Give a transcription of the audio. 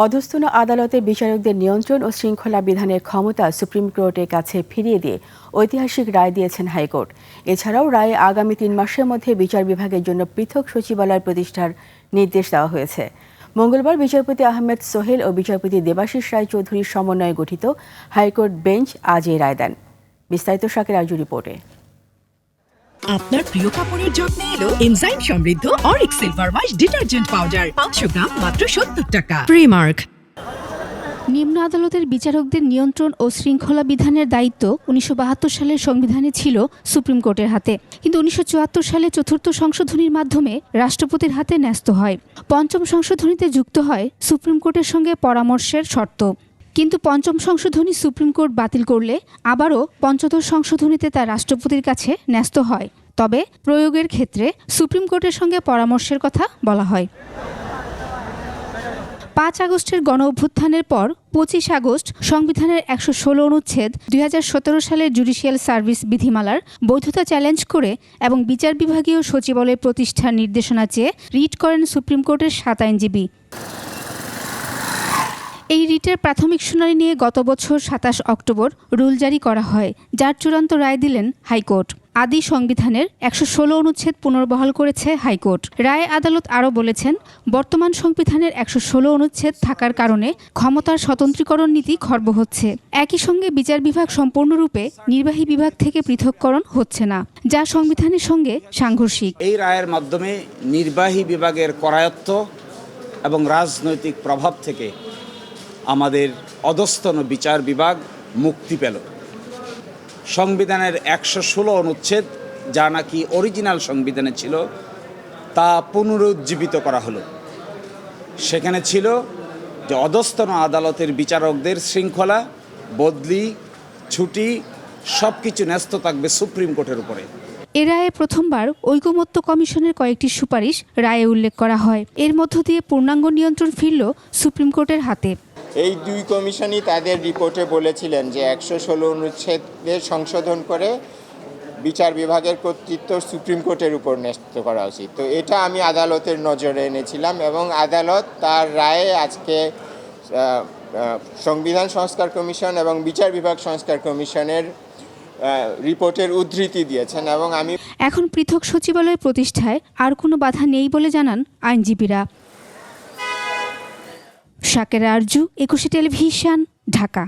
অধস্তন আদালতের বিচারকদের নিয়ন্ত্রণ ও শৃঙ্খলা বিধানের ক্ষমতা সুপ্রিম কোর্টের কাছে ফিরিয়ে দিয়ে ঐতিহাসিক রায় দিয়েছেন হাইকোর্ট। এছাড়াও রায়ে আগামী ৩ মাসের মধ্যে বিচার বিভাগের জন্য পৃথক সচিবালয় প্রতিষ্ঠার নির্দেশ দেওয়া হয়েছে। মঙ্গলবার বিচারপতি আহমেদ সোহেল ও বিচারপতি দেবাশিস রায় চৌধুরীর সমন্বয়ে গঠিত হাইকোর্ট বেঞ্চ আজ এই রায় দেন। বিস্তারিত শাকের আরজু রিপোর্টে। আপনার প্রিয় কাপড়ের যত্নে এলো এনজাইম সমৃদ্ধ Arik silver wash detergent powder 500 গ্রাম মাত্র 70 টাকা। প্রিমার্ক। নিম্ন আদালতের বিচারকদের নিয়ন্ত্রণ ও শৃঙ্খলা বিধানের দায়িত্ব ১৯৭২ সালের সংবিধানে ছিল সুপ্রিম কোর্টের হাতে, কিন্তু ১৯৭৪ সালে চতুর্থ সংশোধনীর মাধ্যমে রাষ্ট্রপতির হাতে ন্যস্ত হয়। পঞ্চম সংশোধনীতে যুক্ত হয় সুপ্রিম কোর্টের সঙ্গে পরামর্শের শর্ত, কিন্তু পঞ্চম সংশোধনী সুপ্রিম কোর্ট বাতিল করলে আবারও পঞ্চদশ সংশোধনীতে তা রাষ্ট্রপতির কাছে ন্যস্ত হয়। তবে প্রয়োগের ক্ষেত্রে সুপ্রিম কোর্টের সঙ্গে পরামর্শের কথা বলা হয়। ৫ আগস্টের গণ অভ্যুত্থানের পর ২৫ আগস্ট সংবিধানের ১১৬ অনুচ্ছেদ ২০১৭ সালের জুডিশিয়াল সার্ভিস বিধিমালার বৈধতা চ্যালেঞ্জ করে এবং বিচার বিভাগীয় সচিবালয় প্রতিষ্ঠার নির্দেশনা চেয়ে রিট করেন সুপ্রিম কোর্টের ৭ আইনজীবী। এই রিটের প্রাথমিক শুনানি নিয়ে গত বছর ২৭ অক্টোবর রুল জারি করা হয়, যার চূড়ান্ত রায় দিলেন হাইকোর্ট। আদি সংবিধানের ১১৬ অনুচ্ছেদ পুনর্বহাল করেছে হাইকোর্ট। রায়ে আদালত আরও বলেছেন, বর্তমান সংবিধানের ১১৬ অনুচ্ছেদ থাকার কারণে ক্ষমতার স্বতন্ত্রীকরণ নীতি খর্ব হচ্ছে। একই সঙ্গে বিচার বিভাগ সম্পূর্ণরূপে নির্বাহী বিভাগ থেকে পৃথককরণ হচ্ছে না, যা সংবিধানের সঙ্গে সাংঘর্ষিক। এই রায়ের মাধ্যমে নির্বাহী বিভাগের করায়ত্ত এবং রাজনৈতিক প্রভাব থেকে আমাদের অধস্তন বিচার বিভাগ মুক্তি পেল। সংবিধানের ১১৬ অনুচ্ছেদ, যা নাকি অরিজিনাল সংবিধানে ছিল, তা পুনরুজ্জীবিত করা হলো। সেখানে ছিল যে অধস্তন আদালতের বিচারকদের শৃঙ্খলা, বদলি, ছুটি সব কিছু ন্যস্ত থাকবে সুপ্রিম কোর্টের উপরে। এ রায়ে প্রথমবার ঐকমত্য কমিশনের কয়েকটি সুপারিশ রায়ে উল্লেখ করা হয়। এর মধ্য দিয়ে পূর্ণাঙ্গ নিয়ন্ত্রণ ফিরল সুপ্রিম কোর্টের হাতে। এই দুই কমিশনই তাদের রিপোর্টে বলেছিলেন যে ১১৬ অনুচ্ছেদের সংশোধন করে বিচার বিভাগের কর্তৃত্ব সুপ্রিম কোর্টের উপর ন্যস্ত করা উচিত। তো এটা আমি আদালতের নজরে এনেছিলাম এবং আদালত তার রায়ে আজকে সংবিধান সংস্কার কমিশন এবং বিচার বিভাগ সংস্কার কমিশনের রিপোর্টের উদ্ধৃতি দিয়েছেন এবং আমি এখন পৃথক সচিবালয় প্রতিষ্ঠায় আর কোনো বাধা নেই বলে জানান আইনজীবীরা। শাকের আরজু, ২১ টেলিভিশন, ঢাকা।